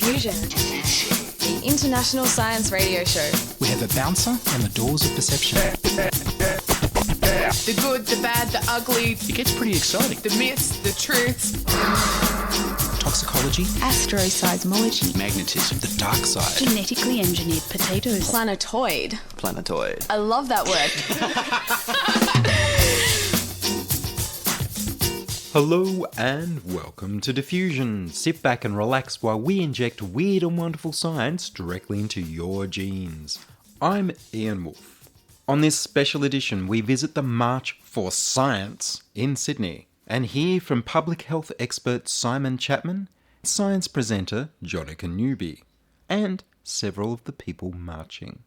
Diffusion, the international science radio show. We have a bouncer on the doors of perception. The good, the bad, the ugly. It gets pretty exciting. The myths, the truths. Toxicology. Astroseismology. Magnetism. The dark side. Genetically engineered potatoes. Planetoid. I love that word. Hello and welcome to Diffusion. Sit back and relax while we inject weird and wonderful science directly into your genes. I'm Ian Woolf. On this special edition, we visit the March for Science in Sydney and hear from public health expert Simon Chapman, science presenter Jonica Newby, and several of the people marching.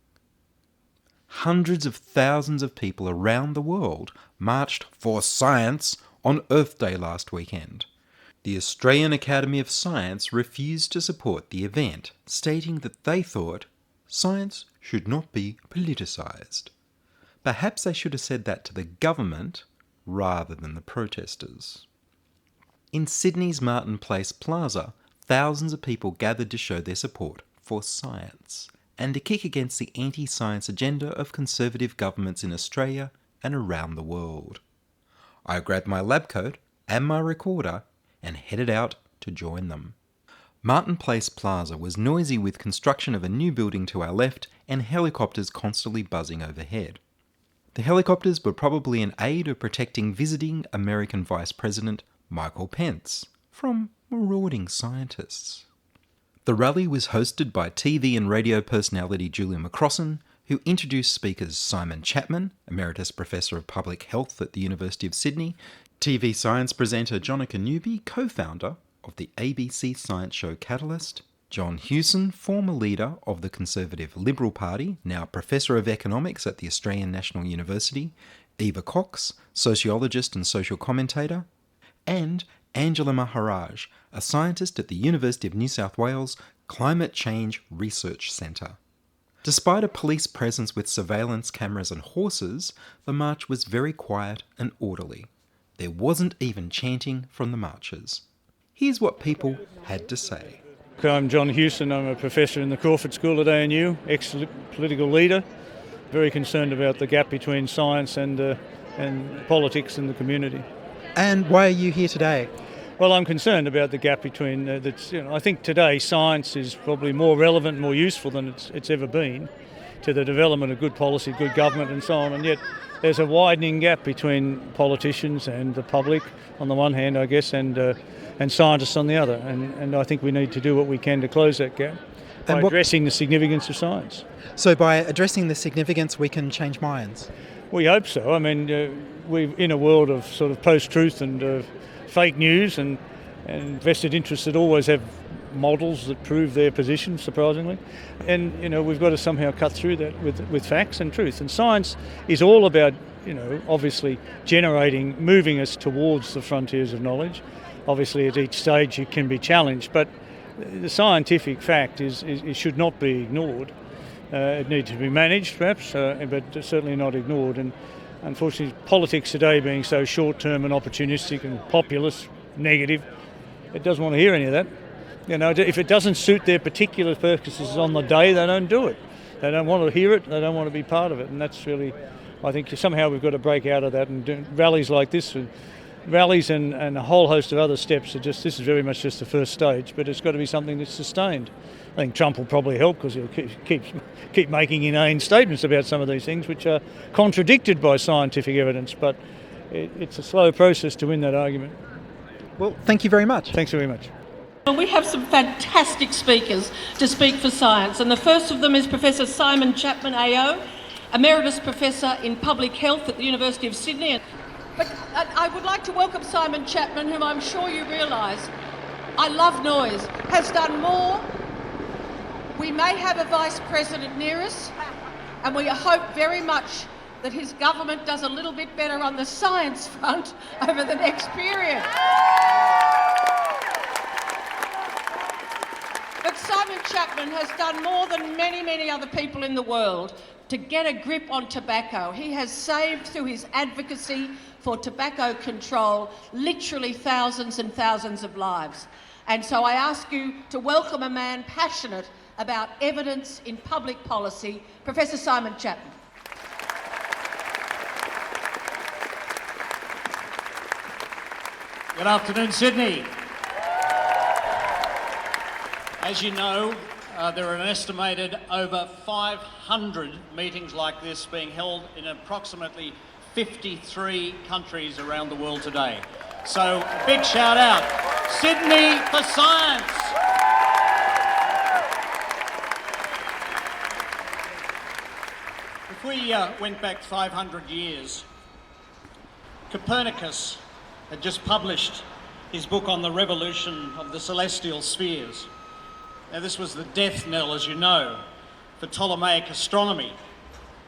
Hundreds of thousands of people around the world marched for science on Earth Day last weekend. The Australian Academy of Science refused to support the event, stating that they thought science should not be politicised. Perhaps they should have said that to the government rather than the protesters. In Sydney's Martin Place Plaza, thousands of people gathered to show their support for science and to kick against the anti-science agenda of conservative governments in Australia and around the world. I grabbed my lab coat and my recorder and headed out to join them. Martin Place Plaza was noisy with construction of a new building to our left and helicopters constantly buzzing overhead. The helicopters were probably in aid of protecting visiting American Vice President Michael Pence from marauding scientists. The rally was hosted by TV and radio personality Julia McCrossan, who introduced speakers Simon Chapman, Emeritus Professor of Public Health at the University of Sydney, TV science presenter Jonica Newby, co-founder of the ABC science show Catalyst, John Hewson, former leader of the Conservative Liberal Party, now Professor of Economics at the Australian National University, Eva Cox, sociologist and social commentator, and Angela Maharaj, a scientist at the University of New South Wales Climate Change Research Centre. Despite a police presence with surveillance cameras and horses, the march was very quiet and orderly. There wasn't even chanting from the marchers. Here's what people had to say. I'm John Hewson. I'm a professor in the Crawford School at ANU, ex-political leader, very concerned about the gap between science and politics in the community. And why are you here today? Well, I'm concerned about the gap between I think today science is probably more relevant, more useful than it's ever been to the development of good policy, good government and so on, and yet there's a widening gap between politicians and the public on the one hand, I guess, and scientists on the other, and I think we need to do what we can to close that gap by addressing the significance of science. So by addressing the significance we can change minds? We hope so. I mean, we're in a world of sort of post-truth and fake news and vested interests that always have models that prove their position, surprisingly. And, we've got to somehow cut through that with facts and truth. And science is all about, obviously moving us towards the frontiers of knowledge. Obviously, at each stage it can be challenged, but the scientific fact it should not be ignored. It needs to be managed, perhaps, but certainly not ignored. And unfortunately, politics today being so short-term and opportunistic and populist, negative, it doesn't want to hear any of that. If it doesn't suit their particular purposes on the day, they don't do it. They don't want to hear it, they don't want to be part of it. And that's really, I think somehow we've got to break out of that and do rallies like this. Rallies and a whole host of other steps this is very much just the first stage, but it's got to be something that's sustained. I think Trump will probably help because he'll keep making inane statements about some of these things which are contradicted by scientific evidence, but it's a slow process to win that argument. Well, thank you very much. Thanks very much. We have some fantastic speakers to speak for science, and the first of them is Professor Simon Chapman AO, Emeritus Professor in Public Health at the University of Sydney. But I would like to welcome Simon Chapman, whom I'm sure you realise, I love noise, has done more. We may have a Vice President near us, and we hope very much that his government does a little bit better on the science front over the next period. But Simon Chapman has done more than many, many other people in the world to get a grip on tobacco. He has saved, through his advocacy for tobacco control, literally thousands and thousands of lives. And so I ask you to welcome a man passionate about evidence in public policy, Professor Simon Chapman. Good afternoon, Sydney. As you know, there are an estimated over 500 meetings like this being held in approximately 53 countries around the world today. So, a big shout out. Sydney for science! If we went back 500 years, Copernicus had just published his book on the revolution of the celestial spheres. Now, this was the death knell, as you know, for Ptolemaic astronomy,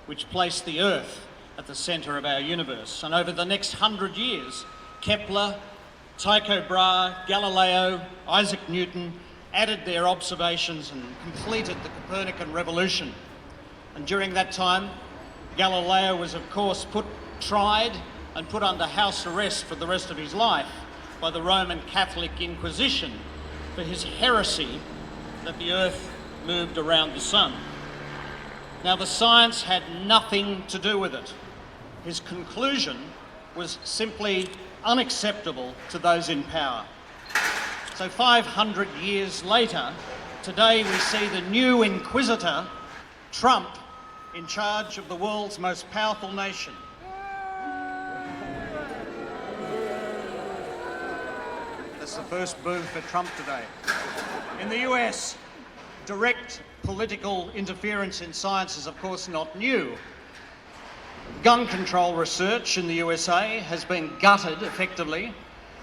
which placed the Earth at the centre of our universe. And over the next 100 years, Kepler, Tycho Brahe, Galileo, Isaac Newton added their observations and completed the Copernican revolution. And during that time, Galileo was, of course, tried and put under house arrest for the rest of his life by the Roman Catholic Inquisition for his heresy that the Earth moved around the sun. Now, the science had nothing to do with it. His conclusion was simply unacceptable to those in power. So 500 years later, today we see the new inquisitor, Trump, in charge of the world's most powerful nation. That's the first boo for Trump today. In the US, direct political interference in science is of course not new. Gun control research in the USA has been gutted effectively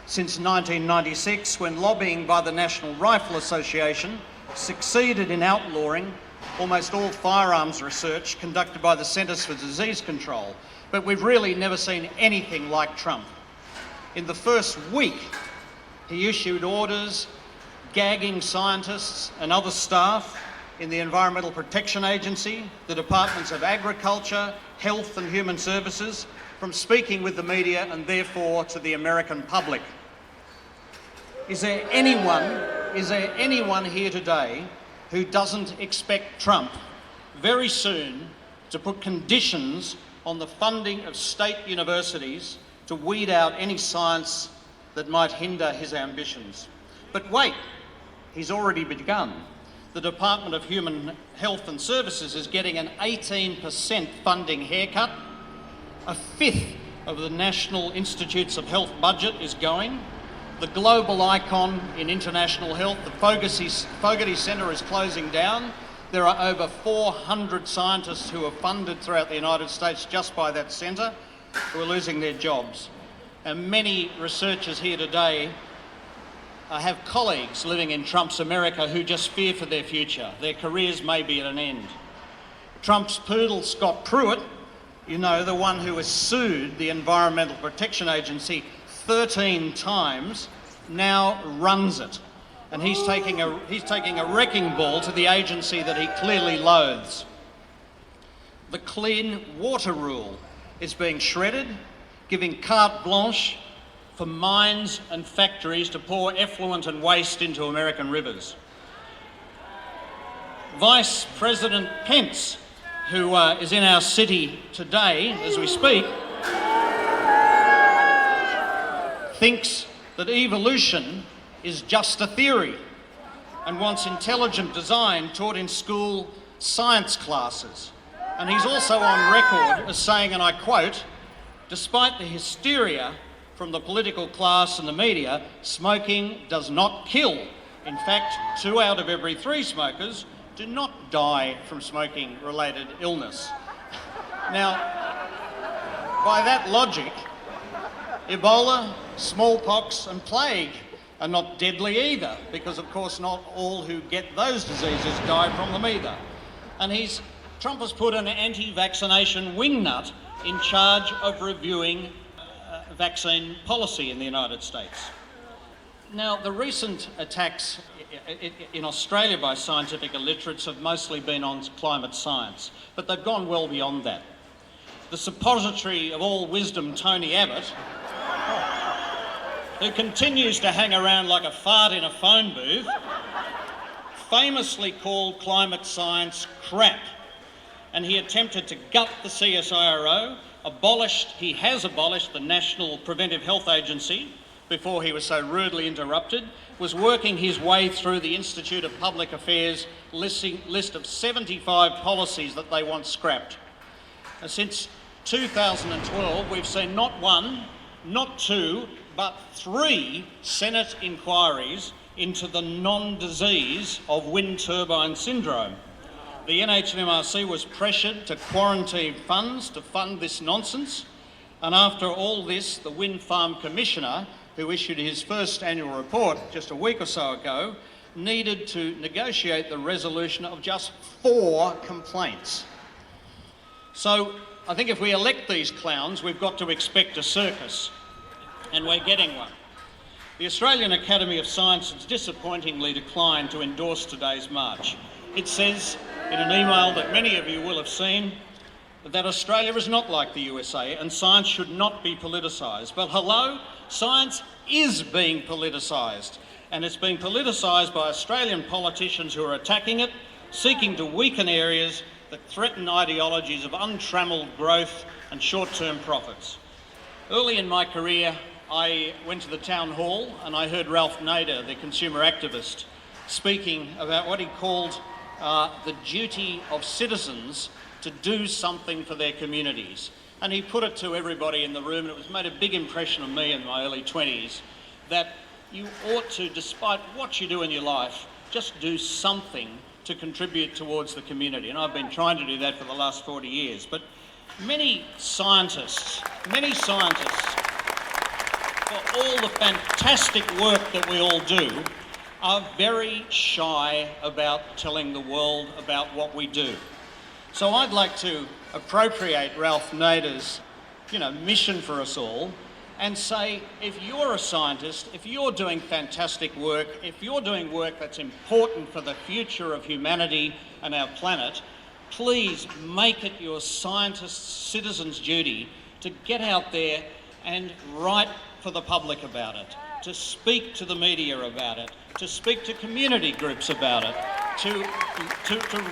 since 1996, when lobbying by the National Rifle Association succeeded in outlawing almost all firearms research conducted by the Centers for Disease Control. But we've really never seen anything like Trump. In the first week, he issued orders gagging scientists and other staff in the Environmental Protection Agency, the Departments of Agriculture, Health and Human Services, from speaking with the media and therefore to the American public. Is there anyone here today who doesn't expect Trump very soon to put conditions on the funding of state universities to weed out any science that might hinder his ambitions? But wait, he's already begun. The Department of Human Health and Services is getting an 18% funding haircut. A fifth of the National Institutes of Health budget is going. The global icon in international health, the Fogarty Centre, is closing down. There are over 400 scientists who are funded throughout the United States just by that centre who are losing their jobs. And many researchers here today have colleagues living in Trump's America who just fear for their future. Their careers may be at an end. Trump's poodle, Scott Pruitt, you know, the one who has sued the Environmental Protection Agency 13 times, now runs it. And he's taking a wrecking ball to the agency that he clearly loathes. The Clean Water Rule is being shredded, giving carte blanche for mines and factories to pour effluent and waste into American rivers. Vice President Pence, who is in our city today as we speak, thinks that evolution is just a theory and wants intelligent design taught in school science classes. And he's also on record as saying, and I quote, "Despite the hysteria from the political class and the media, smoking does not kill. In fact, 2 out of every 3 smokers do not die from smoking-related illness." Now, by that logic, Ebola, smallpox and plague are not deadly either, because of course not all who get those diseases die from them either. And Trump has put an anti-vaccination wingnut in charge of reviewing vaccine policy in the United States. Now, the recent attacks in Australia by scientific illiterates have mostly been on climate science, but they've gone well beyond that. The suppository of all wisdom, Tony Abbott, who continues to hang around like a fart in a phone booth, famously called climate science crap. And he attempted to gut the CSIRO, he has abolished the National Preventive Health Agency before he was so rudely interrupted, was working his way through the Institute of Public Affairs list of 75 policies that they want scrapped. Since 2012, we've seen not one, not two, but 3 Senate inquiries into the non-disease of wind turbine syndrome. The NHMRC was pressured to quarantine funds to fund this nonsense, and after all this, the Wind Farm Commissioner, who issued his first annual report just a week or so ago, needed to negotiate the resolution of just 4 complaints. So I think if we elect these clowns, we've got to expect a circus, and we're getting one. The Australian Academy of Science has disappointingly declined to endorse today's march. It says in an email that many of you will have seen that Australia is not like the USA and science should not be politicised. But hello, science is being politicised, and it's being politicised by Australian politicians who are attacking it, seeking to weaken areas that threaten ideologies of untrammelled growth and short-term profits. Early in my career, I went to the town hall and I heard Ralph Nader, the consumer activist, speaking about what he called the duty of citizens to do something for their communities. And he put it to everybody in the room, and it was made a big impression on me in my early 20s, that you ought to, despite what you do in your life, just do something to contribute towards the community. And I've been trying to do that for the last 40 years. But many scientists, for all the fantastic work that we all do, are very shy about telling the world about what we do. So I'd like to appropriate Ralph Nader's, mission for us all and say, if you're a scientist, if you're doing fantastic work, if you're doing work that's important for the future of humanity and our planet, please make it your citizens' duty to get out there and write for the public about it, to speak to the media about it, to speak to community groups about it, to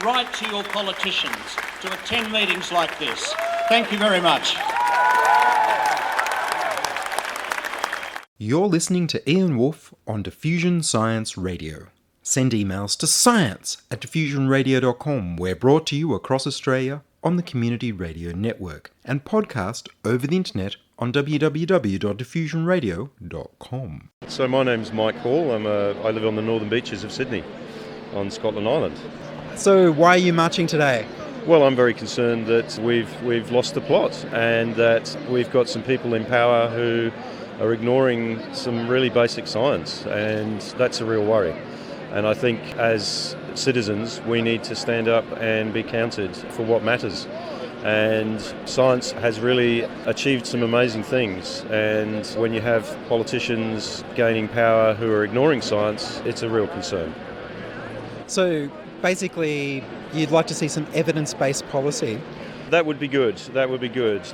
write to your politicians, to attend meetings like this. Thank you very much. You're listening to Ian Woolf on Diffusion Science Radio. Send emails to science@diffusionradio.com. We're brought to you across Australia on the Community Radio Network and podcast over the internet on www.diffusionradio.com. So my name's Mike Hall. I live on the northern beaches of Sydney on Scotland Island. So why are you marching today? Well, I'm very concerned that we've lost the plot and that we've got some people in power who are ignoring some really basic science, and that's a real worry. And I think as citizens we need to stand up and be counted for what matters. And science has really achieved some amazing things, and when you have politicians gaining power who are ignoring science, it's a real concern. So basically you'd like to see some evidence-based policy. That would be good.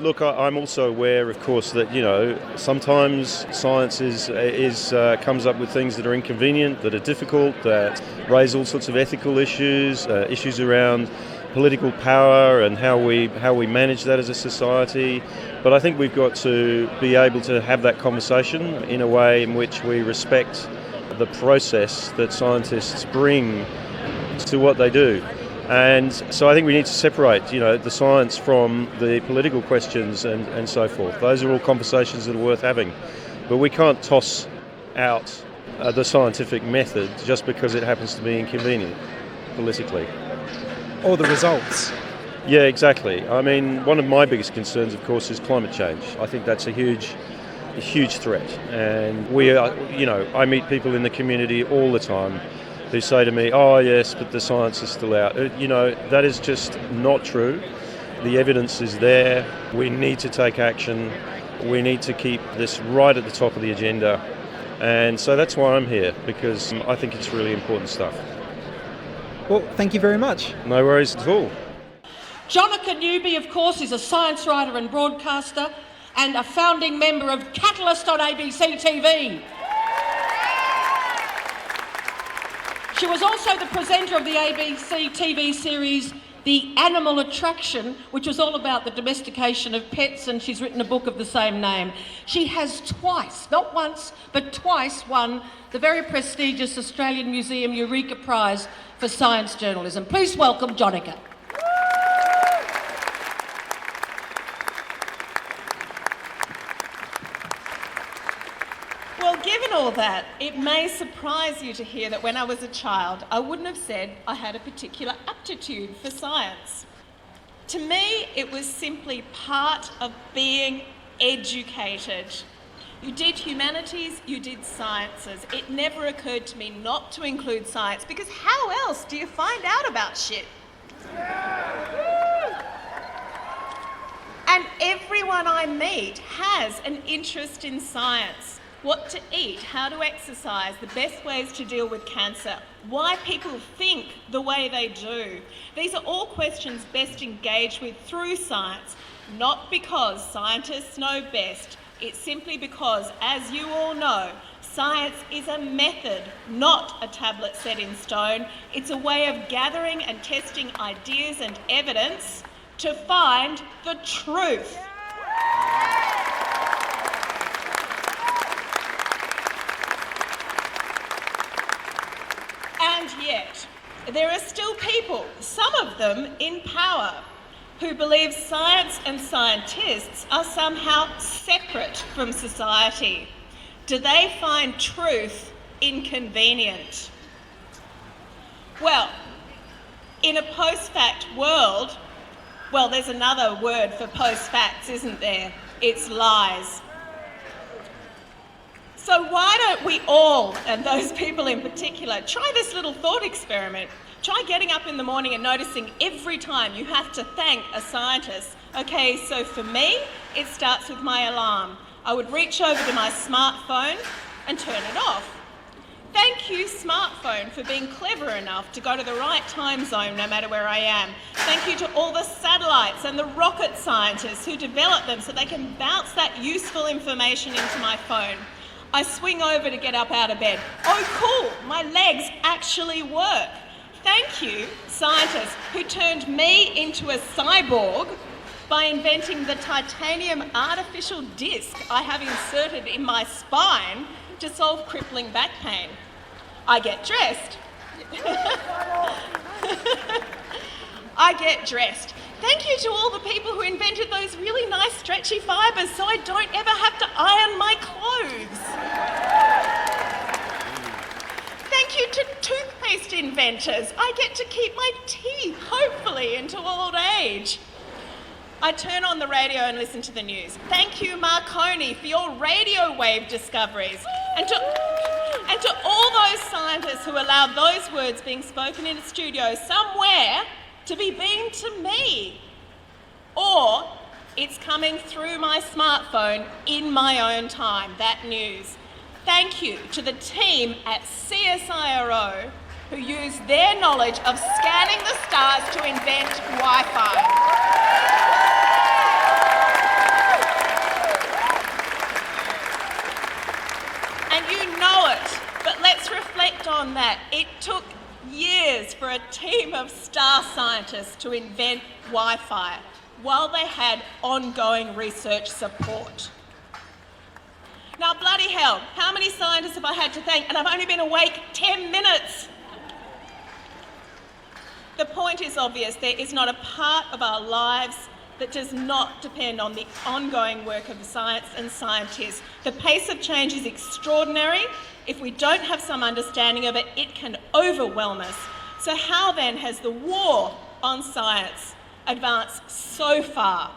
Look, I'm also aware, of course, that sometimes science comes up with things that are inconvenient, that are difficult, that raise all sorts of ethical issues, issues around political power and how we manage that as a society. But I think we've got to be able to have that conversation in a way in which we respect the process that scientists bring to what they do. And so I think we need to separate, the science from the political questions and so forth. Those are all conversations that are worth having. But we can't toss out the scientific method just because it happens to be inconvenient politically. Or the results. Yeah, exactly. I mean, one of my biggest concerns, of course, is climate change. I think that's a huge threat. And I meet people in the community all the time who say to me, oh yes, but the science is still out. That is just not true. The evidence is there. We need to take action. We need to keep this right at the top of the agenda. And so that's why I'm here, because I think it's really important stuff. Well, thank you very much. No worries at all. Jonica Newby, of course, is a science writer and broadcaster. and a founding member of Catalyst on ABC TV. She was also the presenter of the ABC TV series The Animal Attraction, which was all about the domestication of pets, and she's written a book of the same name. She has twice, not once, but twice won the very prestigious Australian Museum Eureka Prize for Science Journalism. Please welcome Jonica. Well, given all that, it may surprise you to hear that when I was a child, I wouldn't have said I had a particular aptitude for science. To me, it was simply part of being educated. You did humanities, you did sciences. It never occurred to me not to include science, because how else do you find out about shit? And everyone I meet has an interest in science. What to eat, how to exercise, the best ways to deal with cancer, why people think the way they do. These are all questions best engaged with through science, not because scientists know best. It's simply because, as you all know, science is a method, not a tablet set in stone. It's a way of gathering and testing ideas and evidence to find the truth. And yet, there are still people, some of them in power, who believe science and scientists are somehow separate from society. Do they find truth inconvenient? Well, in a post-fact world, well, there's another word for post-facts, isn't there? It's lies. So why don't we all, and those people in particular, try this little thought experiment. Try getting up in the morning and noticing every time you have to thank a scientist. Okay, so for me, it starts with my alarm. I would reach over to my smartphone and turn it off. Thank you, smartphone, for being clever enough to go to the right time zone no matter where I am. Thank you to all the satellites and the rocket scientists who develop them so they can bounce that useful information into my phone. I swing over to get up out of bed. Oh, cool, my legs actually work. Thank you, scientists who turned me into a cyborg by inventing the titanium artificial disc I have inserted in my spine to solve crippling back pain. I get dressed. I get dressed. Thank you to all the people who invented those really nice stretchy fibres so I don't ever have to iron my clothes. Thank you to toothpaste inventors. I get to keep my teeth, hopefully, into old age. I turn on the radio and listen to the news. Thank you, Marconi, for your radio wave discoveries. And to all those scientists who allowed those words being spoken in a studio somewhere to be beamed to me. Or it's coming through my smartphone in my own time, that news. Thank you to the team at CSIRO who used their knowledge of scanning the stars to invent Wi-Fi. And you know it, but let's reflect on that. It took years for a team of star scientists to invent Wi-Fi while they had ongoing research support. Now, bloody hell, how many scientists have I had to thank? And I've only been awake 10 minutes. The point is obvious. There is not a part of our lives that does not depend on the ongoing work of science and scientists. The pace of change is extraordinary. If we don't have some understanding of it, it can overwhelm us. So how then has the war on science advanced so far?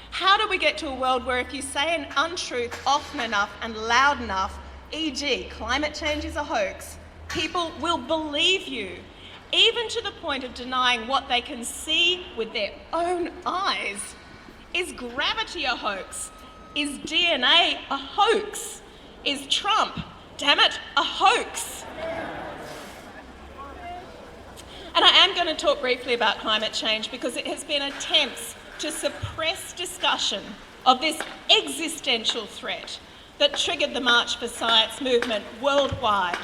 How do we get to a world where if you say an untruth often enough and loud enough, e.g. climate change is a hoax, people will believe you, even to the point of denying what they can see with their own eyes? Is gravity a hoax? Is DNA a hoax? Is Trump, damn it, a hoax? And I am going to talk briefly about climate change because it has been attempts to suppress discussion of this existential threat that triggered the March for Science movement worldwide.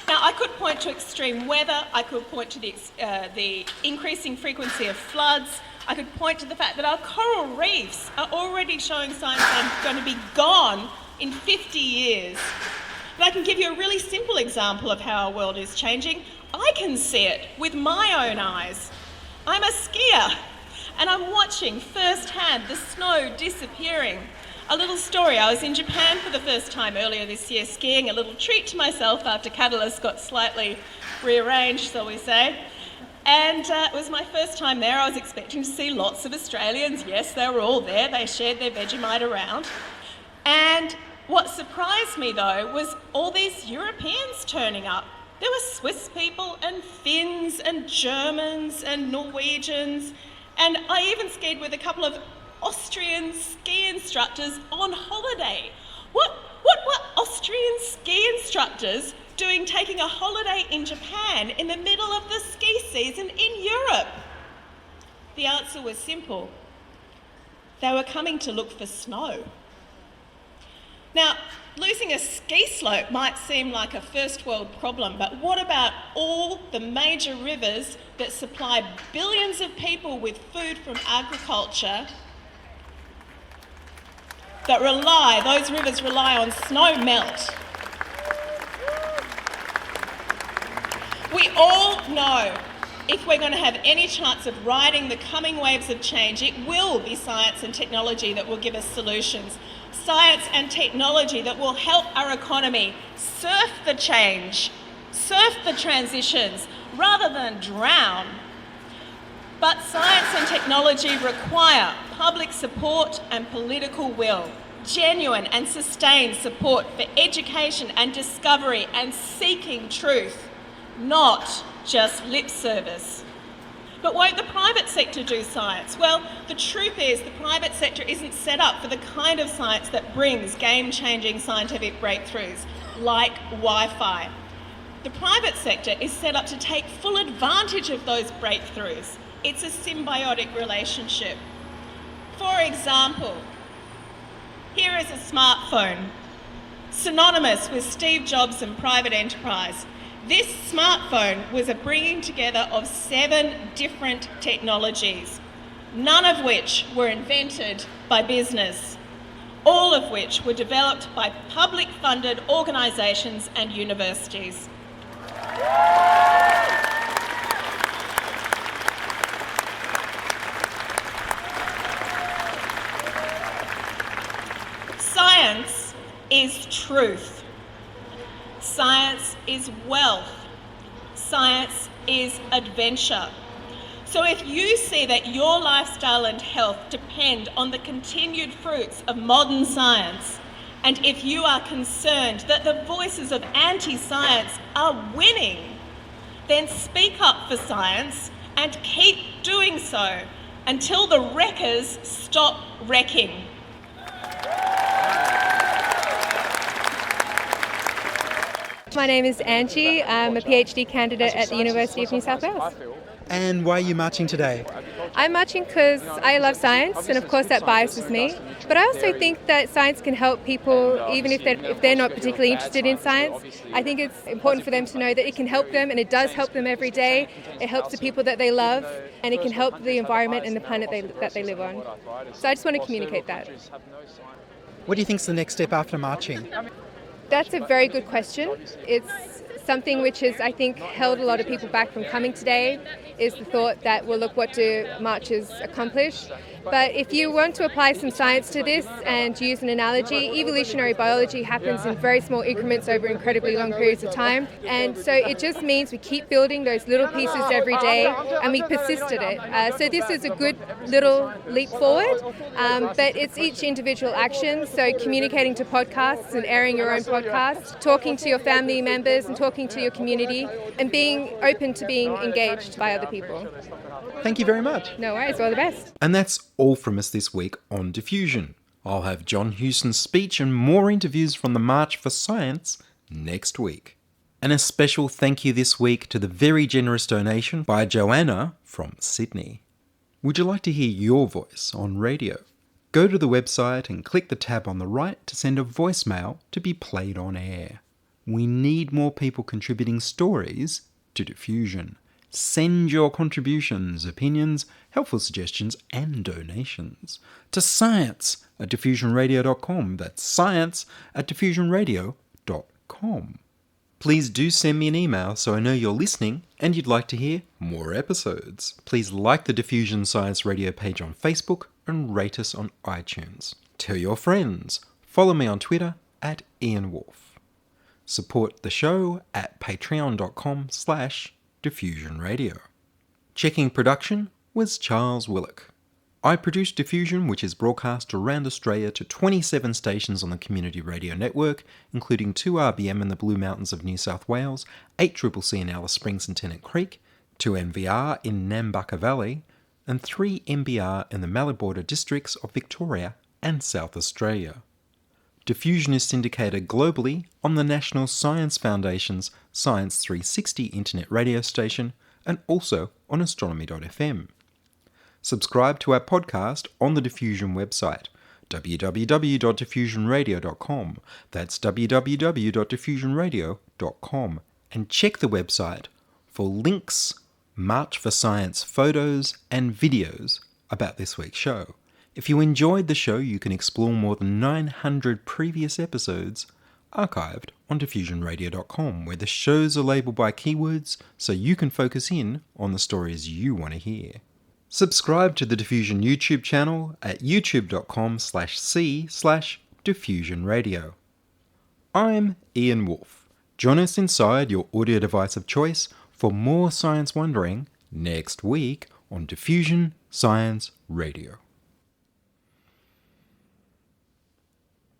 Now, I could point to extreme weather, I could point to the increasing frequency of floods, I could point to the fact that our coral reefs are already showing signs that are going to be gone in 50 years. But I can give you a really simple example of how our world is changing. I can see it with my own eyes. I'm a skier, and I'm watching firsthand the snow disappearing. A little story, I was in Japan for the first time earlier this year skiing, a little treat to myself after Catalyst got slightly rearranged, shall we say. And it was my first time there. I was expecting to see lots of Australians. Yes, they were all there. They shared their Vegemite around. And what surprised me, though, was all these Europeans turning up. There were Swiss people and Finns and Germans and Norwegians. And I even skied with a couple of Austrian ski instructors on holiday. What were Austrian ski instructors doing taking a holiday in Japan in the middle of the ski season in Europe? The answer was simple. They were coming to look for snow. Now, losing a ski slope might seem like a first world problem, but what about all the major rivers that supply billions of people with food from agriculture those rivers rely on snow melt? We all know if we're going to have any chance of riding the coming waves of change, it will be science and technology that will give us solutions. Science and technology that will help our economy surf the change, surf the transitions, rather than drown. But science and technology require public support and political will, genuine and sustained support for education and discovery and seeking truth, not just lip service. But won't the private sector do science? Well, the truth is the private sector isn't set up for the kind of science that brings game-changing scientific breakthroughs, like Wi-Fi. The private sector is set up to take full advantage of those breakthroughs. It's a symbiotic relationship. For example, here is a smartphone, synonymous with Steve Jobs and private enterprise. This smartphone was a bringing together of 7 different technologies, none of which were invented by business, all of which were developed by public-funded organisations and universities. Science is truth. Science is wealth. Science is adventure. So if you see that your lifestyle and health depend on the continued fruits of modern science, and if you are concerned that the voices of anti-science are winning, then speak up for science and keep doing so until the wreckers stop wrecking. My name is Angie. I'm a PhD candidate at the University of New South Wales. And why are you marching today? I'm marching because I love science, and of course that biases me. But I also think that science can help people, even if they're not particularly interested in science. I think it's important for them to know that it can help them, and it does help them every day. It helps the people that they love, and it can help the environment and the planet that they live on. So I just want to communicate that. What do you think is the next step after marching? That's a very good question. It's something which has, I think, held a lot of people back from coming today, is the thought that, well, look, what do marches accomplish? But if you want to apply some science to this and use an analogy, evolutionary biology happens in very small increments over incredibly long periods of time. And so it just means we keep building those little pieces every day and we persist at it. So this is a good little leap forward, but it's each individual action. So communicating to podcasts and airing your own podcast, talking to your family members and talking to your community, and being open to being engaged by other people. Thank you very much. No worries, all the best. And that's all from us this week on Diffusion. I'll have John Hewson's speech and more interviews from the March for Science next week. And a special thank you this week to the very generous donation by Joanna from Sydney. Would you like to hear your voice on radio? Go to the website and click the tab on the right to send a voicemail to be played on air. We need more people contributing stories to Diffusion. Send your contributions, opinions, helpful suggestions and donations to science@diffusionradio.com. That's science@diffusionradio.com. Please do send me an email so I know you're listening and you'd like to hear more episodes. Please like the Diffusion Science Radio page on Facebook and rate us on iTunes. Tell your friends. Follow me on Twitter @Ian Woolf. Support the show at patreon.com/Diffusion Radio. Checking production was Charles Willock. I produce Diffusion, which is broadcast around Australia to 27 stations on the Community Radio Network, including 2RBM in the Blue Mountains of New South Wales, 8CCC in Alice Springs and Tennant Creek, 2MVR in Nambucca Valley, and 3MBR in the Malaborda districts of Victoria and South Australia. Diffusion is syndicated globally on the National Science Foundation's Science 360 internet radio station and also on astronomy.fm. Subscribe to our podcast on the Diffusion website, www.diffusionradio.com. That's www.diffusionradio.com. And check the website for links, March for Science photos and videos about this week's show. If you enjoyed the show, you can explore more than 900 previous episodes archived on diffusionradio.com, where the shows are labelled by keywords so you can focus in on the stories you want to hear. Subscribe to the Diffusion YouTube channel at youtube.com/c/diffusionradio. I'm Ian Woolf. Join us inside your audio device of choice for more science wondering next week on Diffusion Science Radio.